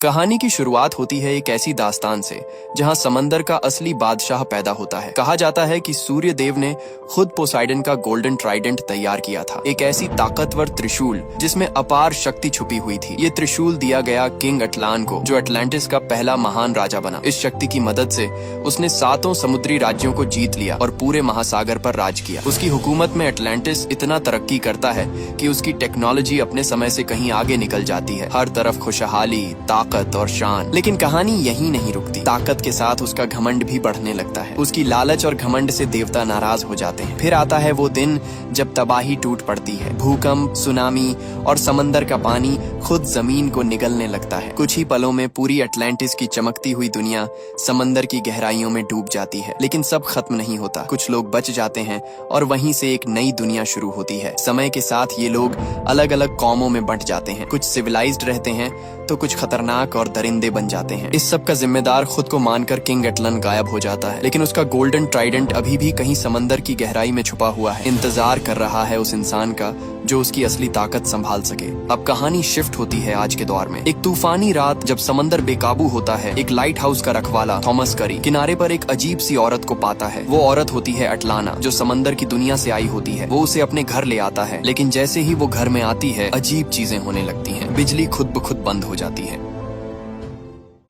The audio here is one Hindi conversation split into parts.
कहानी की शुरुआत होती है एक ऐसी दास्तान से जहां समंदर का असली बादशाह पैदा होता है। कहा जाता है कि सूर्य देव ने खुद पोसाइडन का गोल्डन ट्राइडेंट तैयार किया था, एक ऐसी ताकतवर त्रिशूल जिसमें अपार शक्ति छुपी हुई थी। ये त्रिशूल दिया गया किंग अटलान को, जो अटलांटिस का पहला महान राजा बना। इस शक्ति की मदद से उसने 7 समुद्री राज्यों को जीत लिया और पूरे महासागर पर राज किया। उसकी हुकूमत में अटलांटिस इतना तरक्की करता है कि उसकी टेक्नोलॉजी अपने समय से कहीं आगे निकल जाती है। हर तरफ खुशहाली, ताकत और शान। लेकिन कहानी यहीं नहीं रुकती। ताकत के साथ उसका घमंड भी बढ़ने लगता है। उसकी लालच और घमंड से देवता नाराज हो जाते हैं। फिर आता है वो दिन जब तबाही टूट पड़ती है। भूकंप, सुनामी और समंदर का पानी खुद जमीन को निगलने लगता है। कुछ ही पलों में पूरी अटलांटिस की चमकती हुई दुनिया समंदर की गहराइयों में डूब जाती है। लेकिन सब खत्म नहीं होता। कुछ लोग बच जाते हैं और वहीं से एक नई दुनिया शुरू होती है। समय के साथ ये लोग अलग अलग कौमों में बंट जाते हैं। कुछ सिविलाइज्ड रहते हैं तो कुछ खतरनाक और दरिंदे बन जाते हैं। इस सब का जिम्मेदार खुद को मानकर किंग अटलन गायब हो जाता है। लेकिन उसका गोल्डन ट्राइडेंट अभी भी कहीं समंदर की गहराई में छुपा हुआ है, इंतजार कर रहा है उस इंसान का जो उसकी असली ताकत संभाल सके। अब कहानी शिफ्ट होती है आज के दौर में। एक तूफानी रात जब समंदर बेकाबू होता है, एक लाइट हाउस का रखवाला थॉमस करी किनारे पर एक अजीब सी औरत को पाता है। वो औरत होती है अटलाना, जो समंदर की दुनिया से आई होती है। वो उसे अपने घर ले आता है, लेकिन जैसे ही वो घर में आती है अजीब चीजें होने लगती हैं। बिजली खुद ब खुद बंद हो जाती है।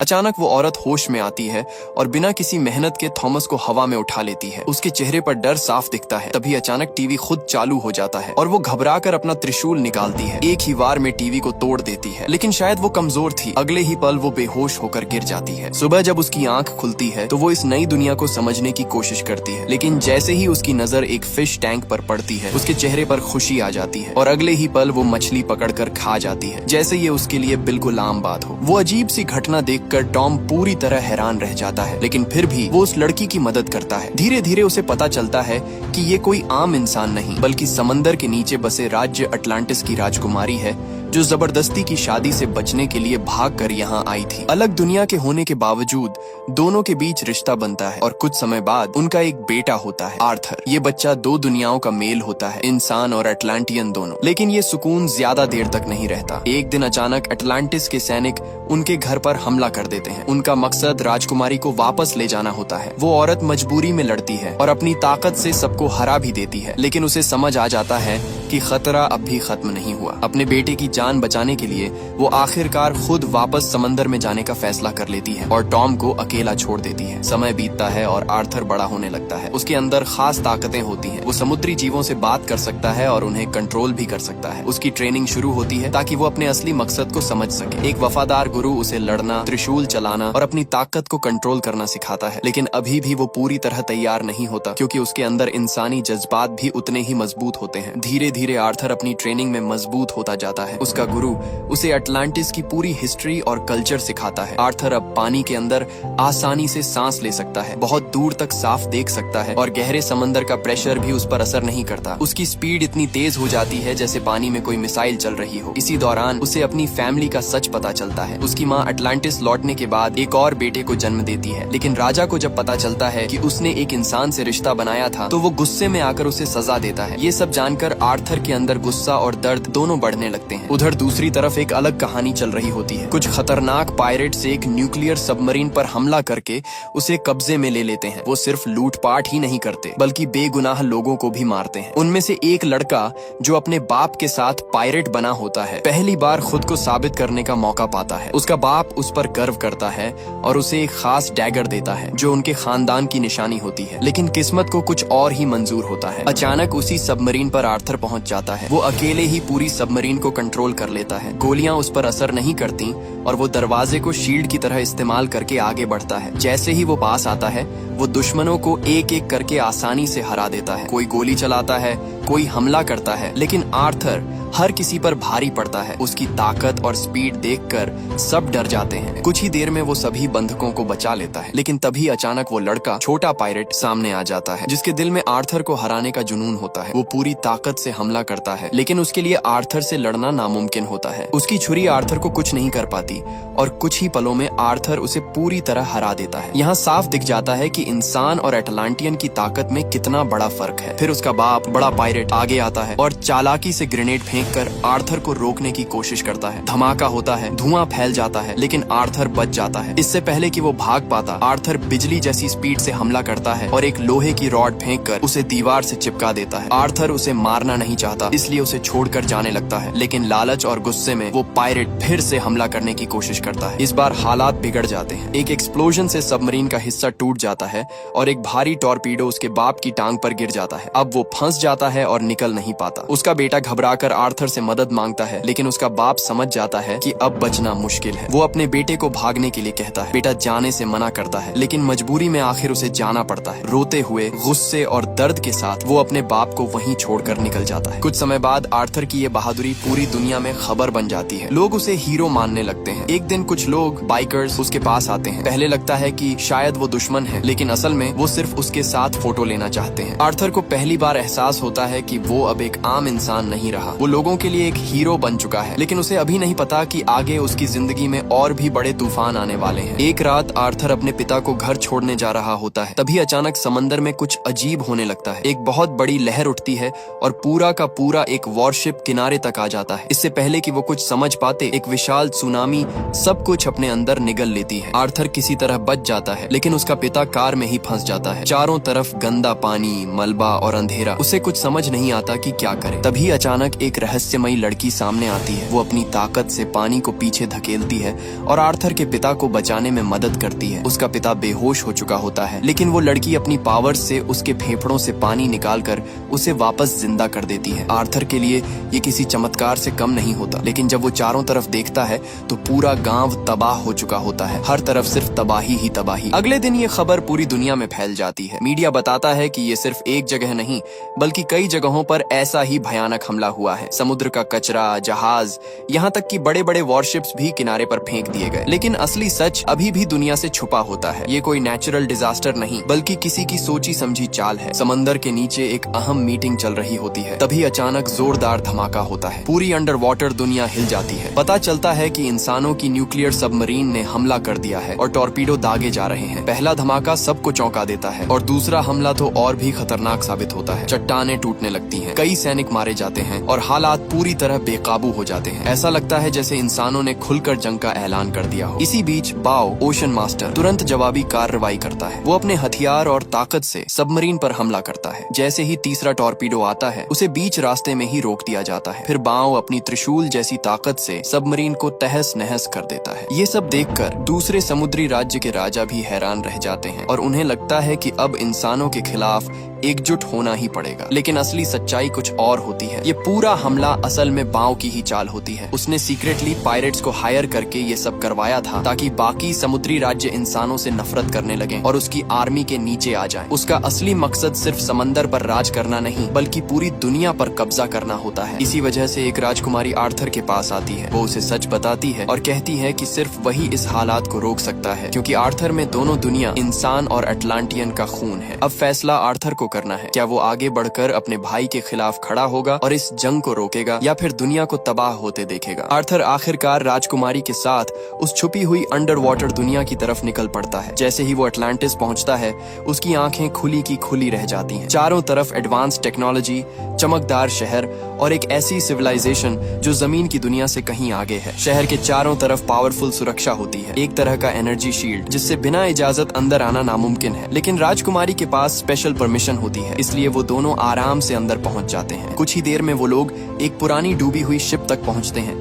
अचानक वो औरत होश में आती है और बिना किसी मेहनत के थॉमस को हवा में उठा लेती है। उसके चेहरे पर डर साफ दिखता है। तभी अचानक टीवी खुद चालू हो जाता है और वो घबराकर अपना त्रिशूल निकालती है। एक ही वार में टीवी को तोड़ देती है, लेकिन शायद वो कमजोर थी। अगले ही पल वो बेहोश होकर गिर जाती है। सुबह जब उसकी आंख खुलती है तो वो इस नई दुनिया को समझने की कोशिश करती है, लेकिन जैसे ही उसकी नजर एक फिश टैंक पर पड़ती है, उसके चेहरे पर खुशी आ जाती है और अगले ही पल वो मछली पकड़कर खा जाती है, जैसे ये उसके लिए बिल्कुल आम बात हो। वो अजीब सी घटना देखकर टॉम पूरी तरह हैरान रह जाता है, लेकिन फिर भी वो उस लड़की की मदद करता है। धीरे धीरे उसे पता चलता है कि ये कोई आम इंसान नहीं, बल्कि समंदर के नीचे बसे राज्य अटलांटिस की राजकुमारी है, जो जबरदस्ती की शादी से बचने के लिए भागकर यहाँ आई थी। अलग दुनिया के होने के बावजूद दोनों के बीच रिश्ता बनता है और कुछ समय बाद उनका एक बेटा होता है, आर्थर। ये बच्चा 2 दुनियाओं का मेल होता है, इंसान और अटलांटियन दोनों। लेकिन ये सुकून ज्यादा देर तक नहीं रहता। एक दिन अचानक अटलांटिस के सैनिक उनके घर पर हमला कर देते हैं। उनका मकसद राजकुमारी को वापस ले जाना होता है। वो औरत मजबूरी में लड़ती है और अपनी ताकत से सबको हरा भी देती है, लेकिन उसे समझ आ जाता है कि खतरा अब भी खत्म नहीं हुआ। अपने बेटे की जान बचाने के लिए वो आखिरकार खुद वापस समंदर में जाने का फैसला कर लेती है और टॉम को अकेला छोड़ देती है। समय बीतता है और आर्थर बड़ा होने लगता है। उसके अंदर खास ताकतें होती हैं। वो समुद्री जीवों से बात कर सकता है और उन्हें कंट्रोल भी कर सकता है। उसकी ट्रेनिंग शुरू होती है ताकि वो अपने असली मकसद को समझ सके। एक वफादार गुरु उसे लड़ना, त्रिशूल चलाना और अपनी ताकत को कंट्रोल करना सिखाता है। लेकिन अभी भी वो पूरी तरह तैयार नहीं होता, क्योंकि उसके अंदर इंसानी जज्बात भी उतने ही मजबूत होते हैं। धीरे धीरे आर्थर अपनी ट्रेनिंग में मजबूत होता जाता है। उसका गुरु उसे अटलांटिस की पूरी हिस्ट्री और कल्चर सिखाता है। आर्थर अब पानी के अंदर आसानी से सांस ले सकता है, बहुत दूर तक साफ देख सकता है और गहरे समंदर का प्रेशर भी उस पर असर नहीं करता। उसकी स्पीड इतनी तेज हो जाती है जैसे पानी में कोई मिसाइल चल रही हो। इसी दौरान उसे अपनी फैमिली का सच पता चलता है। उसकी माँ अटलांटिस लौटने के बाद एक और बेटे को जन्म देती है, लेकिन राजा को जब पता चलता है कि उसने एक इंसान से रिश्ता बनाया था तो वो गुस्से में आकर उसे सजा देता है। ये सब जानकर आर्थर के अंदर गुस्सा और दर्द दोनों बढ़ने लगते हैं। उधर दूसरी तरफ एक अलग कहानी चल रही होती है। कुछ खतरनाक पायरेट्स एक न्यूक्लियर सबमरीन पर हमला करके उसे कब्जे में ले लेते हैं। वो सिर्फ लूटपाट ही नहीं करते, बल्कि बेगुनाह लोगों को भी मारते हैं। उनमें से एक लड़का, जो अपने बाप के साथ पायरेट बना होता है, पहली बार खुद को साबित करने का मौका पाता है। उसका बाप उस पर गर्व करता है और उसे एक खास डैगर देता है, जो उनके खानदान की निशानी होती है। लेकिन किस्मत को कुछ और ही मंजूर होता है। अचानक उसी सबमरीन पर आर्थर पहुंच जाता है। वो अकेले ही पूरी सबमरीन को कंट्रोल कर लेता है। गोलियां उस पर असर नहीं करती और वो दरवाजे को शील्ड की तरह इस्तेमाल करके आगे बढ़ता है। जैसे ही वो पास आता है, वो दुश्मनों को एक एक करके आसानी से हरा देता है। कोई गोली चलाता है, कोई हमला करता है, लेकिन आर्थर हर किसी पर भारी पड़ता है। उसकी ताकत और स्पीड देखकर सब डर जाते हैं। कुछ ही देर में वो सभी बंधकों को बचा लेता है। लेकिन तभी अचानक वो लड़का, छोटा पायरेट, सामने आ जाता है, जिसके दिल में आर्थर को हराने का जुनून होता है। वो पूरी ताकत से हमला करता है, लेकिन उसके लिए आर्थर से लड़ना नामुमकिन होता है। उसकी छुरी आर्थर को कुछ नहीं कर पाती और कुछ ही पलों में आर्थर उसे पूरी तरह हरा देता है। यहाँ साफ दिख जाता है कि इंसान और अटलांटियन की ताकत में कितना बड़ा फर्क है। फिर उसका बाप, बड़ा पायरेट आगे आता है और चालाकी से ग्रेनेड फेंककर आर्थर को रोकने की कोशिश करता है। धमाका होता है, धुआं फैल जाता है, लेकिन आर्थर बच जाता है। इससे पहले कि वो भाग पाता, आर्थर बिजली जैसी स्पीड से हमला करता है और एक लोहे की रॉड फेंककर उसे दीवार से चिपका देता है। आर्थर उसे मारना नहीं चाहता, इसलिए उसे छोड़कर जाने लगता है, लेकिन लालच और गुस्से में वो पायरेट फिर से हमला करने की कोशिश करता है। इस बार हालात बिगड़ जाते हैं। एक एक्सप्लोजन से सबमरीन का हिस्सा टूट जाता है और एक भारी टॉर्पीडो उसके बाप की टांग पर गिर जाता है। अब वो फंस जाता है और निकल नहीं पाता। उसका बेटा घबराकर आर्थर से मदद मांगता है, लेकिन उसका बाप समझ जाता है कि अब बचना मुश्किल है। वो अपने बेटे को भागने के लिए कहता है। बेटा जाने से मना करता है, लेकिन मजबूरी में आखिर उसे जाना पड़ता है। रोते हुए, गुस्से और दर्द के साथ वो अपने बाप को वहीं छोड़कर निकल जाता है। कुछ समय बाद आर्थर की ये बहादुरी पूरी दुनिया में खबर बन जाती है। लोग उसे हीरो मानने लगते हैं। एक दिन कुछ लोग बाइकर्स उसके पास आते हैं। पहले लगता है कि शायद वो दुश्मन है, लेकिन असल में वो सिर्फ उसके साथ फोटो लेना चाहते हैं। आर्थर को पहली बार एहसास होता है कि वो अब एक आम इंसान नहीं रहा। वो लोगों के लिए एक हीरो बन चुका है, लेकिन उसे अभी नहीं पता कि आगे उसकी जिंदगी में और भी बड़े तूफान आने वाले हैं। एक रात आर्थर अपने पिता को घर छोड़ने जा रहा होता है। तभी अचानक समंदर में कुछ अजीब होने लगता है। एक बहुत बड़ी लहर उठती है और पूरा का पूरा एक वॉरशिप किनारे तक आ जाता है। इससे पहले कि वो कुछ समझ पाते, एक विशाल सुनामी सब कुछ अपने अंदर निगल लेती है। आर्थर किसी तरह बच जाता है, लेकिन उसका पिता कार में ही फंस जाता है। चारों तरफ गंदा पानी, मलबा और अंधेरा। उसे कुछ समझ नहीं आता कि क्या करे। तभी अचानक एक रहस्यमयी लड़की सामने आती है। वो अपनी ताकत से पानी को पीछे धकेलती है और आर्थर के पिता को बचाने में मदद करती है। उसका पिता बेहोश हो चुका होता है, लेकिन वो लड़की अपनी पावर से उसके फेफड़ों से पानी निकालकर उसे वापस जिंदा कर देती है। आर्थर के लिए ये किसी चमत्कार से कम नहीं होता, लेकिन जब वो चारों तरफ देखता है तो पूरा गांव तबाह हो चुका होता है। हर तरफ सिर्फ तबाही ही तबाही। अगले दिन ये खबर पूरी दुनिया में फैल जाती है। मीडिया बताता है कि ये सिर्फ एक जगह नहीं, बल्कि कई जगहों पर ऐसा ही भयानक हमला हुआ है। समुद्र का कचरा, जहाज, यहाँ तक कि बड़े बड़े वॉरशिप्स भी किनारे पर फेंक दिए गए। लेकिन असली सच अभी भी दुनिया से छुपा होता है। ये कोई नेचुरल डिजास्टर नहीं, बल्कि किसी की सोची समझी चाल है। समंदर के नीचे एक अहम मीटिंग चल रही होती है। तभी अचानक जोरदार धमाका होता है। पूरी अंडर वाटर दुनिया हिल जाती है। पता चलता है कि इंसानों की न्यूक्लियर सबमरीन ने हमला कर दिया है और टॉर्पीडो दागे जा रहे हैं। पहला धमाका सबको चौंका देता है और दूसरा हमला तो और भी खतरनाक साबित होता है। चट्टानें टूटने लगती हैं, कई सैनिक मारे जाते हैं और हालात पूरी तरह बेकाबू हो जाते हैं। ऐसा लगता है जैसे इंसानों ने खुलकर जंग का ऐलान कर दिया हो। इसी बीच बाओ, ओशन मास्टर, तुरंत जवाबी कार्रवाई करता है। वो अपने हथियार और ताकत से सबमरीन पर हमला करता है। जैसे ही तीसरा टॉर्पीडो आता है, उसे बीच रास्ते में ही रोक दिया जाता है। फिर बाओ अपनी त्रिशूल जैसी ताकत से सबमरीन को तहस नहस कर देता है। ये सब देखकर दूसरे समुद्री राज्य के राजा भी हैरान रह जाते हैं और उन्हें लगता है कि अब इंसानों के खिलाफ एकजुट होना ही पड़ेगा। लेकिन असली सच्चाई कुछ और होती है। ये पूरा हमला असल में बाओ की ही चाल होती है। उसने सीक्रेटली पायरेट्स को हायर करके ये सब करवाया था ताकि बाकी समुद्री राज्य इंसानों से नफरत करने लगे और उसकी आर्मी के नीचे आ जाएं। उसका असली मकसद सिर्फ समंदर पर राज करना नहीं, बल्कि पूरी दुनिया पर कब्जा करना होता है। इसी वजह से एक राजकुमारी आर्थर के पास आती है। वो उसे सच बताती है और कहती है कि सिर्फ वही इस हालात को रोक सकता है, क्योंकि आर्थर में दोनों दुनिया, इंसान और अटलांटियन का खून है। अब फैसला आर्थर को करना है। क्या वो आगे बढ़कर अपने भाई के खिलाफ खड़ा होगा और इस जंग को रोकेगा, या फिर दुनिया को तबाह होते देखेगा। आर्थर आखिरकार राजकुमारी के साथ उस छुपी हुई अंडर वाटर दुनिया की तरफ निकल पड़ता है। जैसे ही वो अटलांटिस पहुंचता है, उसकी आंखें खुली की खुली रह जाती हैं। चारों तरफ एडवांस टेक्नोलॉजी, चमकदार शहर और एक ऐसी सिविलाइजेशन जो जमीन की दुनिया से कहीं आगे है। शहर के चारों तरफ पावरफुल सुरक्षा होती है, एक तरह का एनर्जी शील्ड जिससे बिना इजाजत अंदर आना नामुमकिन है। लेकिन राजकुमारी के पास स्पेशल परमिशन होती है, इसलिए वो दोनों आराम से अंदर पहुंच जाते हैं। कुछ ही देर में वो लोग एक पुरानी डूबी हुई शिप तक पहुंचते हैं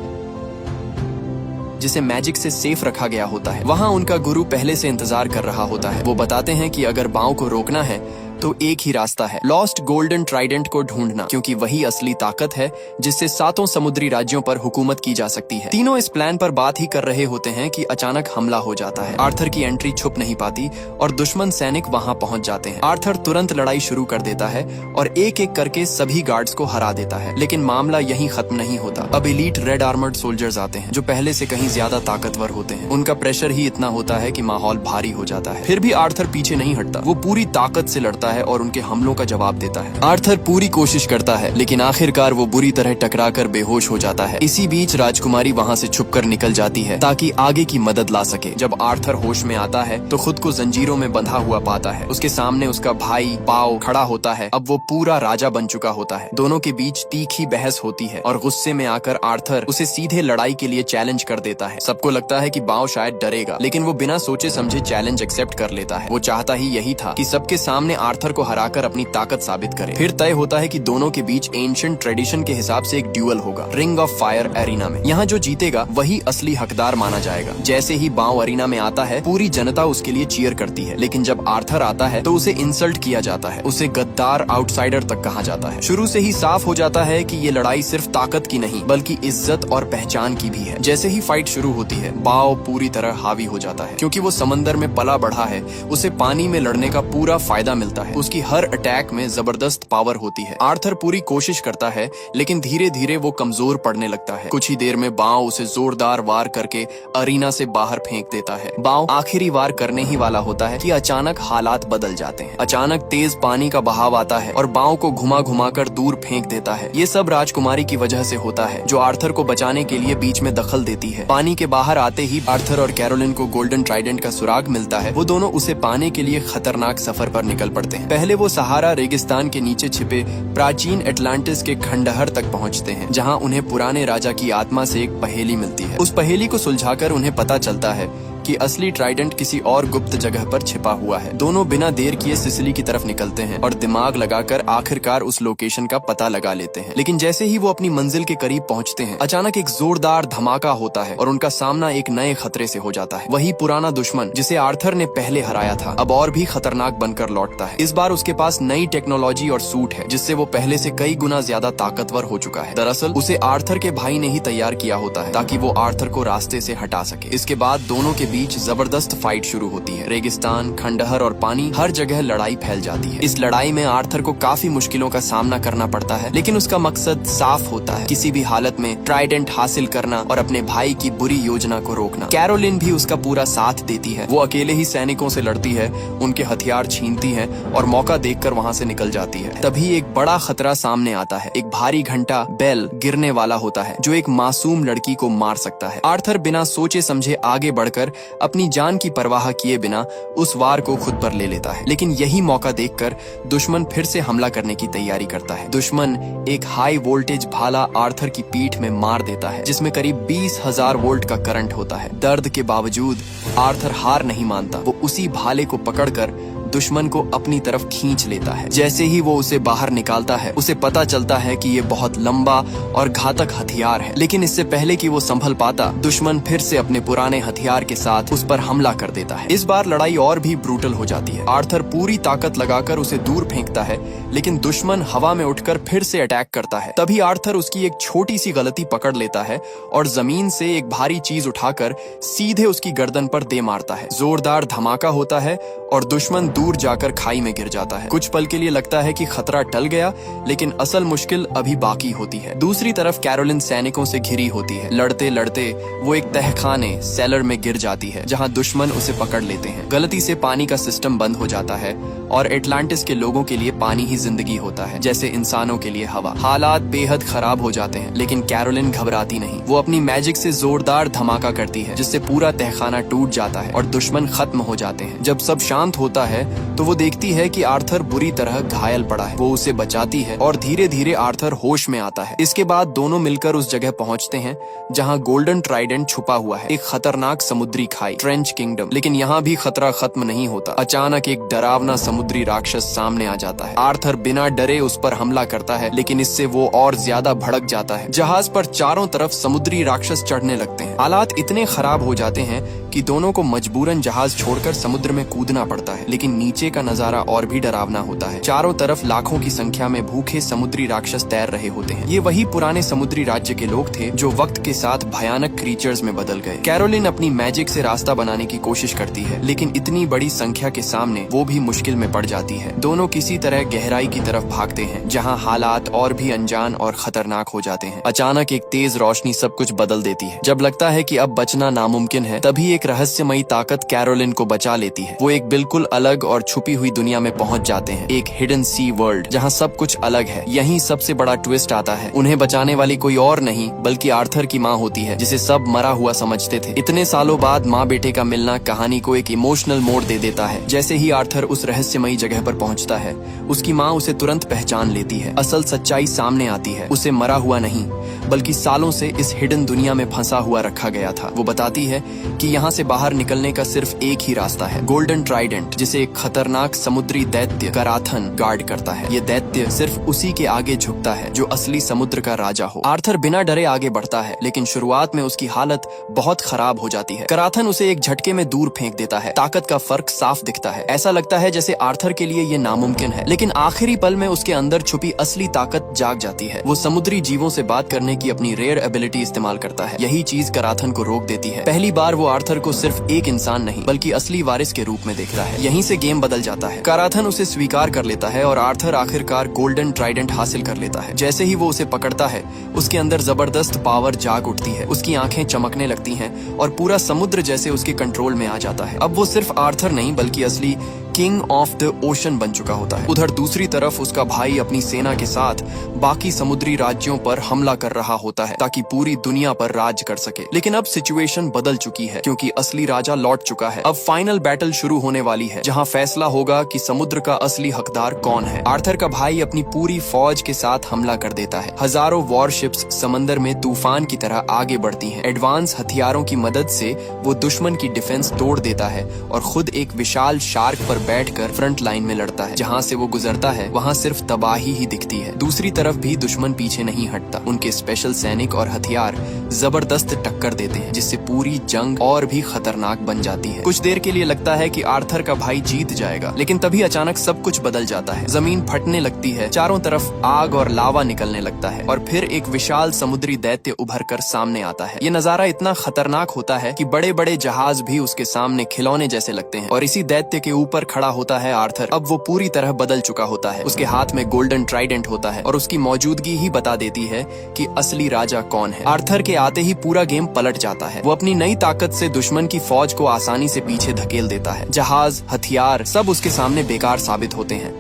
जिसे मैजिक से सेफ रखा गया होता है। वहाँ उनका गुरु पहले से इंतजार कर रहा होता है। वो बताते हैं कि अगर बाओ को रोकना है तो एक ही रास्ता है, लॉस्ट गोल्डन ट्राइडेंट को ढूंढना, क्योंकि वही असली ताकत है जिससे सातों समुद्री राज्यों पर हुकूमत की जा सकती है। तीनों इस प्लान पर बात ही कर रहे होते हैं कि अचानक हमला हो जाता है। आर्थर की एंट्री छुप नहीं पाती और दुश्मन सैनिक वहां पहुंच जाते हैं। आर्थर तुरंत लड़ाई शुरू कर देता है और एक एक करके सभी गार्ड्स को हरा देता है। लेकिन मामला यहीं खत्म नहीं होता। अब एलीट रेड आर्मर्ड सोल्जर्स आते हैं जो पहले से कहीं ज्यादा ताकतवर होते हैं। उनका प्रेशर ही इतना होता है कि माहौल भारी हो जाता है। फिर भी आर्थर पीछे नहीं हटता। वो पूरी ताकत से लड़ता आता है और उनके हमलों का जवाब देता है। आर्थर पूरी कोशिश करता है लेकिन आखिरकार वो बुरी तरह टकराकर बेहोश हो जाता है। इसी बीच राजकुमारी वहाँ से छुपकर निकल जाती है ताकि आगे की मदद ला सके। जब आर्थर होश में आता है तो खुद को जंजीरों में बंधा हुआ पाता है। उसके सामने उसका भाई पाओ खड़ा होता है। अब वो पूरा राजा बन चुका होता है। दोनों के बीच तीखी बहस होती है और गुस्से में आकर आर्थर उसे सीधे लड़ाई के लिए चैलेंज कर देता है। सबको लगता है कि बाओ शायद डरेगा, लेकिन वो बिना सोचे समझे चैलेंज एक्सेप्ट कर लेता है। वो चाहता ही यही था कि सबके सामने आर्थर को हराकर अपनी ताकत साबित करे। फिर तय होता है कि दोनों के बीच एंशिएंट ट्रेडिशन के हिसाब से एक ड्यूअल होगा रिंग ऑफ फायर एरिना में। यहाँ जो जीतेगा वही असली हकदार माना जाएगा। जैसे ही बाओ अरीना में आता है पूरी जनता उसके लिए चीयर करती है, लेकिन जब आर्थर आता है तो उसे इंसल्ट किया जाता है। उसे गद्दार आउटसाइडर तक कहा जाता है। शुरू से ही साफ हो जाता है कि ये लड़ाई सिर्फ ताकत की नहीं बल्कि इज्जत और पहचान की भी है। जैसे ही फाइट शुरू होती है बाओ पूरी तरह हावी हो जाता है। क्योंकि वो समंदर में पला बढ़ा है उसे पानी में लड़ने का पूरा फायदा मिलता है। उसकी हर अटैक में जबरदस्त पावर होती है। आर्थर पूरी कोशिश करता है लेकिन धीरे धीरे वो कमजोर पड़ने लगता है। कुछ ही देर में बाओ उसे जोरदार वार करके अरीना से बाहर फेंक देता है। बाओ आखिरी वार करने ही वाला होता है कि अचानक हालात बदल जाते हैं। अचानक तेज पानी का बहाव आता है और बाओ को घुमा घुमा कर दूर फेंक देता है। ये सब राजकुमारी की वजह से होता है जो आर्थर को बचाने के लिए बीच में दखल देती है। पानी के बाहर आते ही आर्थर और कैरोलिन को गोल्डन ट्राइडेंट का सुराग मिलता है। वो दोनों उसे पाने के लिए खतरनाक सफर पर निकल पड़ते हैं। पहले वो सहारा रेगिस्तान के नीचे छिपे प्राचीन एटलांटिस के खंडहर तक पहुंचते हैं, जहां उन्हें पुराने राजा की आत्मा से एक पहेली मिलती है। उस पहेली को सुलझाकर उन्हें पता चलता है कि असली ट्राइडेंट किसी और गुप्त जगह पर छिपा हुआ है। दोनों बिना देर किए सिसिली की तरफ निकलते हैं और दिमाग लगाकर आखिरकार उस लोकेशन का पता लगा लेते हैं। लेकिन जैसे ही वो अपनी मंजिल के करीब पहुंचते हैं अचानक एक जोरदार धमाका होता है और उनका सामना एक नए खतरे से हो जाता है। वही पुराना दुश्मन जिसे आर्थर ने पहले हराया था अब और भी खतरनाक बनकर लौटता है। इस बार उसके पास नई टेक्नोलॉजी और सूट है जिससे वो पहले से कई गुना ज्यादा ताकतवर हो चुका है। दरअसल उसे आर्थर के भाई ने ही तैयार किया होता है ताकि वो आर्थर को रास्ते से हटा सके। इसके बाद दोनों के बीच जबरदस्त फाइट शुरू होती है। रेगिस्तान, खंडहर और पानी हर जगह लड़ाई फैल जाती है। इस लड़ाई में आर्थर को काफी मुश्किलों का सामना करना पड़ता है, लेकिन उसका मकसद साफ होता है, किसी भी हालत में ट्राइडेंट हासिल करना और अपने भाई की बुरी योजना को रोकना। कैरोलिन भी उसका पूरा साथ देती है। वो अकेले ही सैनिकों से लड़ती है, उनके हथियार छीनती है और मौका देखकर वहाँ से निकल जाती है। तभी एक बड़ा खतरा सामने आता है। एक भारी घंटा बेल गिरने वाला होता है जो एक मासूम लड़की को मार सकता है। आर्थर बिना सोचे समझे आगे बढ़कर अपनी जान की परवाह किए बिना उस वार को खुद पर ले लेता है। लेकिन यही मौका देखकर दुश्मन फिर से हमला करने की तैयारी करता है। दुश्मन एक हाई वोल्टेज भाला आर्थर की पीठ में मार देता है जिसमें करीब 20,000 वोल्ट का करंट होता है। दर्द के बावजूद आर्थर हार नहीं मानता। वो उसी भाले को पकड़कर दुश्मन को अपनी तरफ खींच लेता है। जैसे ही वो उसे बाहर निकालता है उसे पता चलता है कि ये बहुत लंबा और घातक हथियार है, लेकिन इससे पहले कि वो संभल पाता दुश्मन फिर से अपने पुराने हथियार के साथ उस पर हमला कर देता है। इस बार लड़ाई और भी ब्रूटल हो जाती है। आर्थर पूरी ताकत लगाकर उसे दूर फेंकता है, लेकिन दुश्मन हवा में उठकर फिर से अटैक करता है। तभी आर्थर उसकी एक छोटी सी गलती पकड़ लेता है और जमीन से एक भारी चीज उठाकर सीधे उसकी गर्दन पर दे मारता है। जोरदार धमाका होता है और दुश्मन दूर जाकर खाई में गिर जाता है। कुछ पल के लिए लगता है कि खतरा टल गया, लेकिन असल मुश्किल अभी बाकी होती है। दूसरी तरफ कैरोलिन सैनिकों से घिरी होती है। लड़ते लड़ते वो एक तहखाने सेलर में गिर जाती है जहां दुश्मन उसे पकड़ लेते हैं। गलती से पानी का सिस्टम बंद हो जाता है और एटलांटिस के लोगों के लिए पानी ही जिंदगी होता है, जैसे इंसानों के लिए हवा। हालात बेहद खराब हो जाते हैं, लेकिन कैरोलिन घबराती नहीं। वो अपनी मैजिक से जोरदार धमाका करती है जिससे पूरा तहखाना टूट जाता है और दुश्मन खत्म हो जाते हैं। जब सब शांत होता है तो वो देखती है कि आर्थर बुरी तरह घायल पड़ा है। वो उसे बचाती है और धीरे धीरे आर्थर होश में आता है। इसके बाद दोनों मिलकर उस जगह पहुंचते हैं जहां गोल्डन ट्राइडेंट छुपा हुआ है, एक खतरनाक समुद्री खाई, ट्रेंच किंगडम। लेकिन यहाँ भी खतरा खत्म नहीं होता। अचानक एक डरावना समुद्री राक्षस सामने आ जाता है। आर्थर बिना डरे उस पर हमला करता है, लेकिन इससे वो और ज्यादा भड़क जाता है। जहाज पर चारों तरफ समुद्री राक्षस चढ़ने लगते हैं। हालात इतने खराब हो जाते हैं कि दोनों को मजबूरन जहाज छोड़कर समुद्र में कूदना पड़ता है। लेकिन नीचे का नजारा और भी डरावना होता है। चारों तरफ लाखों की संख्या में भूखे समुद्री राक्षस तैर रहे होते हैं। ये वही पुराने समुद्री राज्य के लोग थे जो वक्त के साथ भयानक क्रीचर्स में बदल गए। कैरोलिन अपनी मैजिक से रास्ता बनाने की कोशिश करती है, लेकिन इतनी बड़ी संख्या के सामने वो भी मुश्किल में पड़ जाती है। दोनों किसी तरह गहराई की तरफ भागते हैं जहाँ हालात और भी अनजान और खतरनाक हो जाते हैं। अचानक एक तेज रोशनी सब कुछ बदल देती है। जब लगता है कि अब बचना नामुमकिन है, तभी एक रहस्यमयी ताकत कैरोलिन को बचा लेती है। वो एक बिल्कुल अलग और छुपी हुई दुनिया में पहुंच जाते हैं, एक हिडन सी वर्ल्ड जहां सब कुछ अलग है। यहीं सबसे बड़ा ट्विस्ट आता है। उन्हें बचाने वाली कोई और नहीं बल्कि आर्थर की माँ होती है, जिसे सब मरा हुआ समझते थे। इतने सालों बाद माँ बेटे का मिलना कहानी को एक इमोशनल मोड़ दे देता है। जैसे ही आर्थर उस रहस्यमयी जगह पर पहुंचता है, उसकी माँ उसे तुरंत पहचान लेती है। असल सच्चाई सामने आती है। उसे मरा हुआ नहीं बल्कि सालों से इस हिडन दुनिया में फंसा हुआ रखा गया था। वो बताती है कि यहाँ से बाहर निकलने का सिर्फ एक ही रास्ता है, गोल्डन ट्राइडेंट, जिसे एक खतरनाक समुद्री दैत्य कराथन गार्ड करता है। ये दैत्य सिर्फ उसी के आगे झुकता है जो असली समुद्र का राजा हो। आर्थर बिना डरे आगे बढ़ता है, लेकिन शुरुआत में उसकी हालत बहुत खराब हो जाती है। कराथन उसे एक झटके में दूर फेंक देता है। ताकत का फर्क साफ दिखता है। ऐसा लगता है जैसे आर्थर के लिए ये नामुमकिन है, लेकिन आखिरी पल में उसके अंदर छुपी असली ताकत जाग जाती है। वो समुद्री जीवों से बात करने की अपनी रेयर एबिलिटी इस्तेमाल करता है। यही चीज कराथन को रोक देती है। पहली बार वो आर्थर को सिर्फ एक इंसान नहीं बल्कि असली वारिस के रूप में देखता है। यहीं से गेम बदल जाता है। कराथन उसे स्वीकार कर लेता है और आर्थर आखिरकार गोल्डन ट्राइडेंट हासिल कर लेता है। जैसे ही वो उसे पकड़ता है, उसके अंदर जबरदस्त पावर जाग उठती है। उसकी आंखें चमकने लगती हैं और पूरा समुद्र जैसे उसके कंट्रोल में आ जाता है। अब वो सिर्फ आर्थर नहीं बल्कि असली किंग ऑफ द ओशन बन चुका होता है। उधर दूसरी तरफ उसका भाई अपनी सेना के साथ बाकी समुद्री राज्यों पर हमला कर रहा होता है ताकि पूरी दुनिया पर राज कर सके। लेकिन अब सिचुएशन बदल चुकी है क्योंकि असली राजा लौट चुका है। अब फाइनल बैटल शुरू होने वाली है जहां फैसला होगा कि समुद्र का असली हकदार कौन है। आर्थर का भाई अपनी पूरी फौज के साथ हमला कर देता है। हजारों वॉरशिप्स समंदर में तूफान की तरह आगे बढ़ती हैं। एडवांस हथियारों की मदद से वो दुश्मन की डिफेंस तोड़ देता है और खुद एक विशाल शार्क पर बैठकर फ्रंट लाइन में लड़ता है। जहां से वो गुजरता है वहां सिर्फ तबाही ही दिखती है। दूसरी तरफ भी दुश्मन पीछे नहीं हटता। उनके स्पेशल सैनिक और हथियार जबरदस्त टक्कर देते हैं, जिससे पूरी जंग और भी खतरनाक बन जाती है। कुछ देर के लिए लगता है कि आर्थर का भाई जीत जाएगा, लेकिन तभी अचानक सब कुछ बदल जाता है। जमीन फटने लगती है, चारों तरफ आग और लावा निकलने लगता है और फिर एक विशाल समुद्री दैत्य उभर कर सामने आता है। ये नजारा इतना खतरनाक होता है कि बड़े बड़े जहाज भी उसके सामने खिलौने जैसे लगते हैं। और इसी दैत्य के ऊपर खड़ा होता है आर्थर। अब वो पूरी तरह बदल चुका होता है। उसके हाथ में गोल्डन ट्राइडेंट होता है और उसकी मौजूदगी ही बता देती है कि असली राजा कौन है। आर्थर के आते ही पूरा गेम पलट जाता है। वो अपनी नई ताकत से दुश्मन की फौज को आसानी से पीछे धकेल देता है। जहाज, हथियार सब उसके सामने बेकार साबित होते हैं।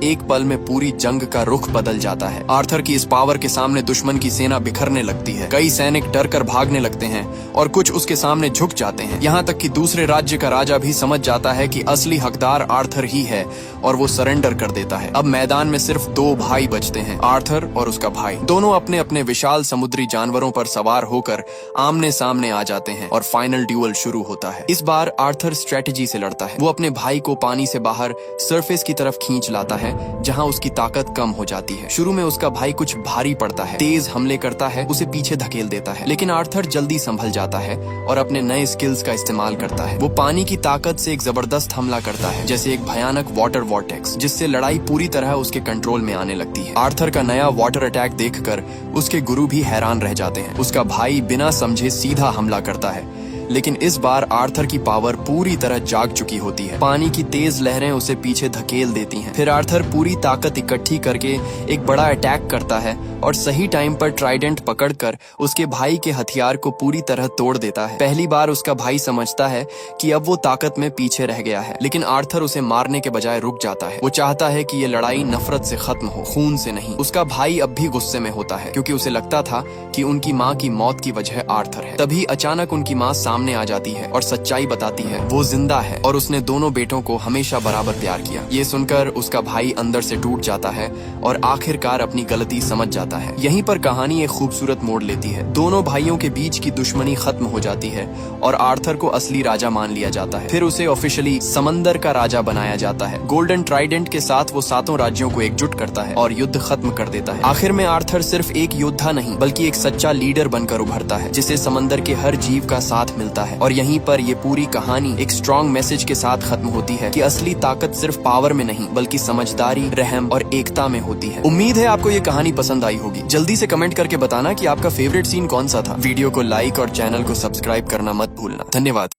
एक पल में पूरी जंग का रुख बदल जाता है। आर्थर की इस पावर के सामने दुश्मन की सेना बिखरने लगती है। कई सैनिक डर कर भागने लगते हैं और कुछ उसके सामने झुक जाते हैं। यहाँ तक कि दूसरे राज्य का राजा भी समझ जाता है कि असली हकदार आर्थर ही है और वो सरेंडर कर देता है। अब मैदान में सिर्फ दो भाई बचते हैं, आर्थर और उसका भाई। दोनों अपने अपने विशाल समुद्री जानवरों पर सवार होकर आमने सामने आ जाते हैं और फाइनल ड्यूअल शुरू होता है। इस बार आर्थर स्ट्रेटेजी से लड़ता है। वो अपने भाई को पानी से बाहर सरफेस की तरफ खींच लाता है जहां उसकी ताकत कम हो जाती है। शुरू में उसका भाई कुछ भारी पड़ता है, तेज हमले करता है, उसे पीछे धकेल देता है, लेकिन आर्थर जल्दी संभल जाता है और अपने नए स्किल्स का इस्तेमाल करता है। वो पानी की ताकत से एक जबरदस्त हमला करता है, जैसे एक भयानक वाटर वॉर्टेक्स, जिससे लड़ाई पूरी तरह उसके कंट्रोल में आने लगती है। आर्थर का नया वाटर अटैक देखकर उसके गुरु भी हैरान रह जाते हैं। उसका भाई बिना समझे सीधा हमला करता है, लेकिन इस बार आर्थर की पावर पूरी तरह जाग चुकी होती है। पानी की तेज लहरें उसे पीछे धकेल देती हैं। फिर आर्थर पूरी ताकत इकट्ठी करके एक बड़ा अटैक करता है और सही टाइम पर ट्राइडेंट पकड़कर उसके भाई के हथियार को पूरी तरह तोड़ देता है। पहली बार उसका भाई समझता है कि अब वो ताकत में पीछे रह गया है, लेकिन आर्थर उसे मारने के बजाय रुक जाता है। वो चाहता है कि ये लड़ाई नफरत से खत्म हो, खून से नहीं। उसका भाई अब भी गुस्से में होता है क्योंकि उसे लगता था कि उनकी माँ की मौत की वजह आर्थर है। तभी अचानक उनकी माँ सामने आ जाती है और सच्चाई बताती है वो जिंदा है और उसने दोनों बेटों को हमेशा बराबर प्यार किया। ये सुनकर उसका भाई अंदर से टूट जाता है और आखिरकार अपनी गलती समझ जाता है। यहीं पर कहानी एक खूबसूरत मोड़ लेती है। दोनों भाइयों के बीच की दुश्मनी खत्म हो जाती है और आर्थर को असली राजा मान लिया जाता है। फिर उसे ऑफिशियली समंदर का राजा बनाया जाता है। गोल्डन ट्राइडेंट के साथ वो सातों राज्यों को एकजुट करता है और युद्ध खत्म कर देता है। आखिर में आर्थर सिर्फ एक योद्धा नहीं बल्कि एक सच्चा लीडर बनकर उभरता है, जिसे समंदर के हर जीव का साथ मिलता है। और यहीं पर ये पूरी कहानी एक स्ट्रॉन्ग मैसेज के साथ खत्म होती है कि असली ताकत सिर्फ पावर में नहीं बल्कि समझदारी, रहम और एकता में होती है। उम्मीद है आपको ये कहानी पसंद आई होगी। जल्दी से कमेंट करके बताना कि आपका फेवरेट सीन कौन सा था। वीडियो को लाइक और चैनल को सब्सक्राइब करना मत भूलना। धन्यवाद।